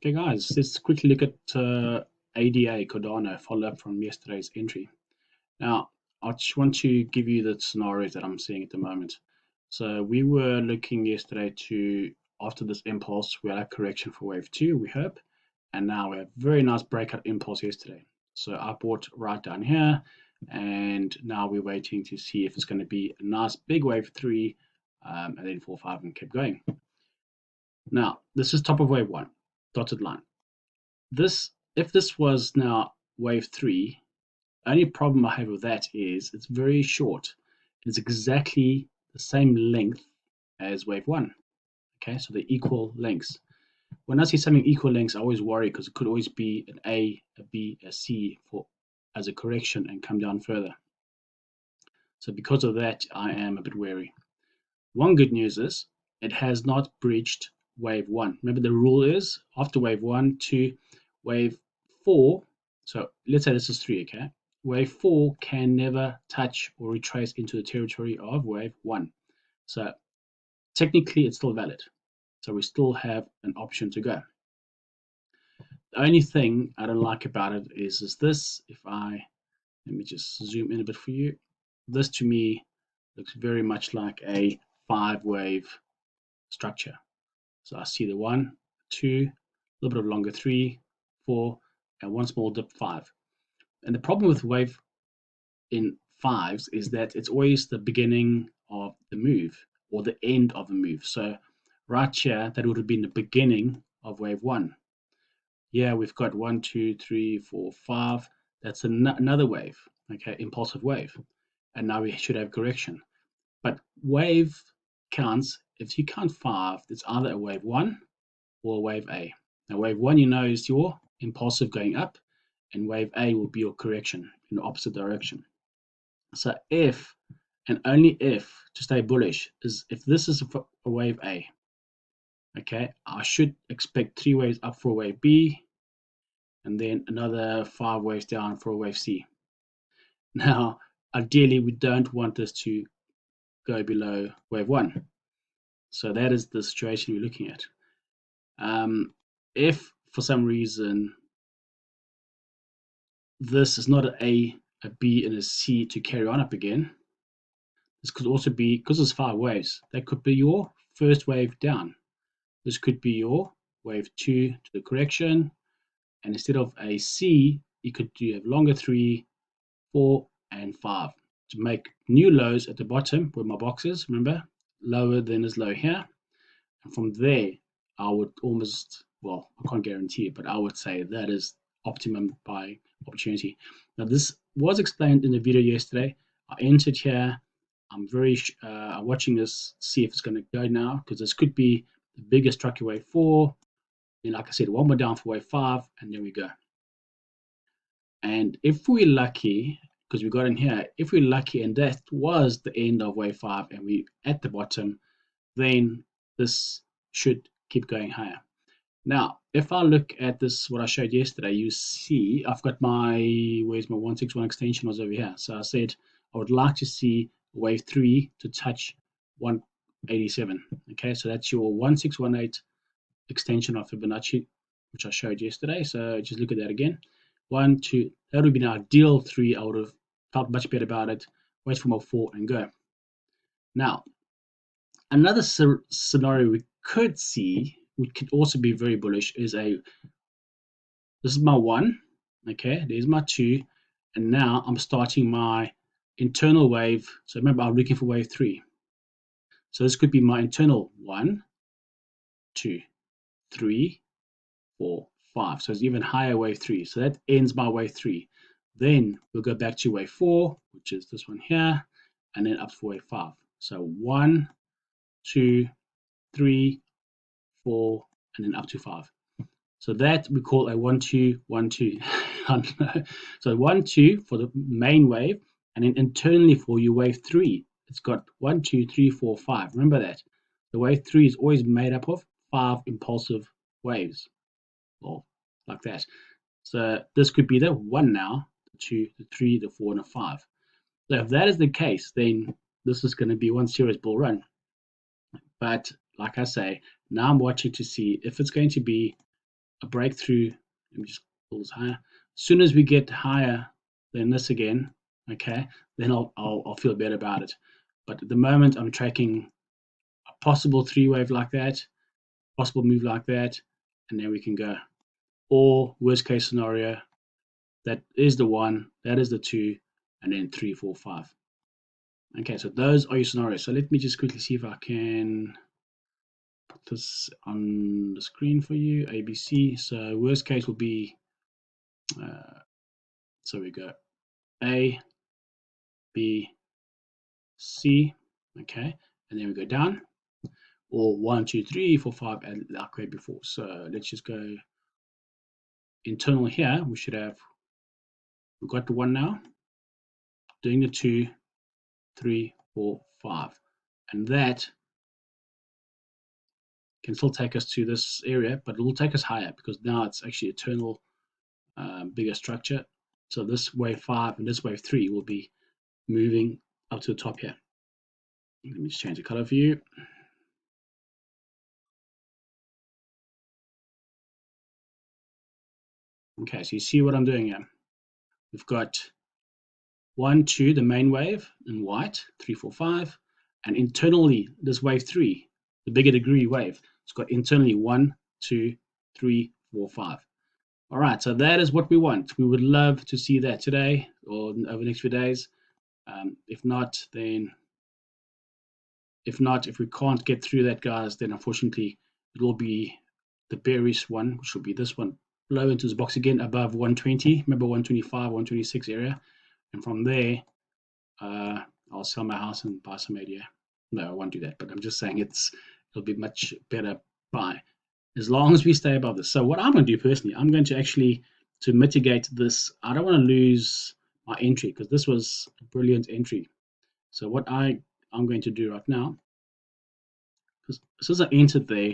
Okay, guys, let's quickly look at ADA Cardano follow up from yesterday's entry. Now, I just want to give you the scenarios that I'm seeing at the moment. So we were looking yesterday to, after this impulse, we had a correction for wave two, we hope, and now we have very nice breakout impulse yesterday. So I bought right down here, and now we're waiting to see if it's going to be a nice big wave three, and then 4, 5, and keep going. Now, this is top of wave one, dotted line. If this was now wave three, only problem I have with that is it's very short. It's exactly the same length as wave one. Okay, so they're equal lengths. When I see something equal lengths, I always worry because it could always be an A, a B, a C for as a correction and come down further. So because of that, I am a bit wary. One good news is it has not breached wave one. Remember the rule is after wave one to wave four. So let's say this is three, okay? Wave four can never touch or retrace into the territory of wave one. So technically it's still valid. So we still have an option to go. The only thing I don't like about it is this. Let me just zoom in a bit for you. This to me looks very much like a 5-wave structure. So I see the 1, 2, a little bit of longer 3, 4, and one small dip 5. And the problem with wave in 5s is that it's always the beginning of the move or the end of the move. So right here, that would have been the beginning of wave 1. Yeah, we've got 1, 2, 3, 4, 5. That's another wave, okay, impulsive wave. And now we should have correction. But wave counts, if you count 5, it's either a wave 1 or wave A. Now, wave 1, you know, is your impulsive going up, and wave A will be your correction in the opposite direction. So if, and only if, to stay bullish, is if this is a wave A, okay, I should expect 3 waves up for wave B, and then another 5 waves down for wave C. Now, ideally, we don't want this to go below wave 1. So that is the situation we're looking at. If for some reason this is not a B, and a C to carry on up again, this could also be, because it's 5 waves, that could be your first wave down. This could be your wave 2 to the correction, and instead of a C, you could have longer 3, 4, and 5 to make new lows at the bottom where my box is. Remember, lower than is low here. And from there, I would almost, well, I can't guarantee it, but I would say that is optimum buy opportunity. Now, this was explained in the video yesterday. I entered here. I'm very watching this, see if it's going to go now, because this could be the biggest structure wave 4. Then, like I said, one more down for wave 5, and there we go. And if we're lucky, because we got in here, if we're lucky and that was the end of wave 5 and we at the bottom, then this should keep going higher. Now, if I look at this, what I showed yesterday, you see I've got where's my 161 extension was over here. So I said I would like to see wave 3 to touch 187. Okay, so that's your 1618 extension of Fibonacci, which I showed yesterday. So just look at that again. 1, 2, that would be an ideal 3. I would have felt much better about it. Wait for my 4 and go. Now, another scenario we could see, which could also be very bullish, is this is my 1, okay, there's my 2, and now I'm starting my internal wave. So remember, I'm looking for wave 3. So this could be my internal 1, 2, 3, 4, 5. So it's even higher wave 3. So that ends my wave 3. Then we'll go back to wave 4, which is this one here, and then up to wave 5. So 1, 2, 3, 4, and then up to 5. So that we call a 1, 2, 1, 2. So 1, 2 for the main wave, and then internally for your wave 3, it's got 1, 2, 3, 4, 5. Remember that. The wave 3 is always made up of 5 impulsive waves, or like that. So this could be the 1 now, the 2, the 3, the 4, and the 5. So if that is the case, then this is going to be one serious bull run. But like I say, now I'm watching to see if it's going to be a breakthrough. Let me just pull this higher. As soon as we get higher than this again, okay, then I'll feel better about it. But at the moment, I'm tracking a possible 3-wave like that, possible move like that, and then we can go. Or worst case scenario, that is the 1, that is the 2, and then 3, 4, 5. Okay, so those are your scenarios. So let me just quickly see if I can put this on the screen for you. ABC. So worst case will be, so we go A, B, C, okay, and then we go down, or 1, 2, 3, 4, 5, and like we had before. So let's just go internal here. We should have, we've got the 1 now, doing the 2, 3, 4, 5, and that can still take us to this area, but it will take us higher because now it's actually eternal, bigger structure. So this wave 5 and this wave 3 will be moving up to the top here. Let me just change the color for you. Okay, so you see what I'm doing here. We've got 1, 2, the main wave in white, 3, 4, 5, and internally this wave 3, the bigger degree wave, it's got internally 1, 2, 3, 4, 5. All right, so that is what we want. We would love to see that today or over the next few days. If not, if we can't get through that, guys, then unfortunately it will be the bearish one, which will be this one, low into this box again above 120. Remember 125, 126 area, and from there, I'll sell my house and buy some ADA. No, I won't do that, but I'm just saying it'll be much better buy as long as we stay above this. So what I'm going to do personally, I'm going to actually, to mitigate this, I don't want to lose my entry because this was a brilliant entry. So what I'm going to do right now, because as soon as I entered there,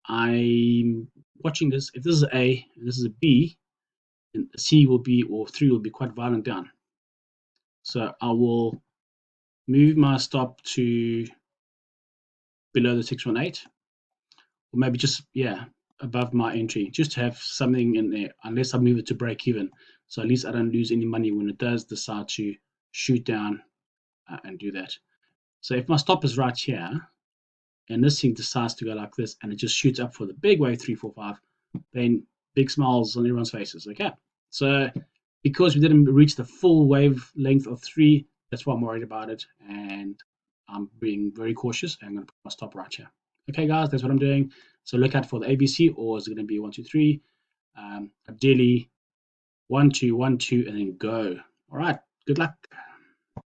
I'm watching this. If this is A and this is a B, then C will be, or 3 will be quite violent down. So I will move my stop to below the 618, or maybe just, yeah, above my entry, just to have something in there, unless I move it to break even. So at least I don't lose any money when it does decide to shoot down and do that. So if my stop is right here, and this thing decides to go like this, and it just shoots up for the big wave 3, 4, 5, then big smiles on everyone's faces. Okay, so because we didn't reach the full wave length of 3, that's why I'm worried about it, and I'm being very cautious. I'm going to put my stop right here. Okay, guys, that's what I'm doing. So look out for the ABC, or is it going to be 1, 2, 3? Ideally 1, 2, 1, 2, and then go. All right, good luck.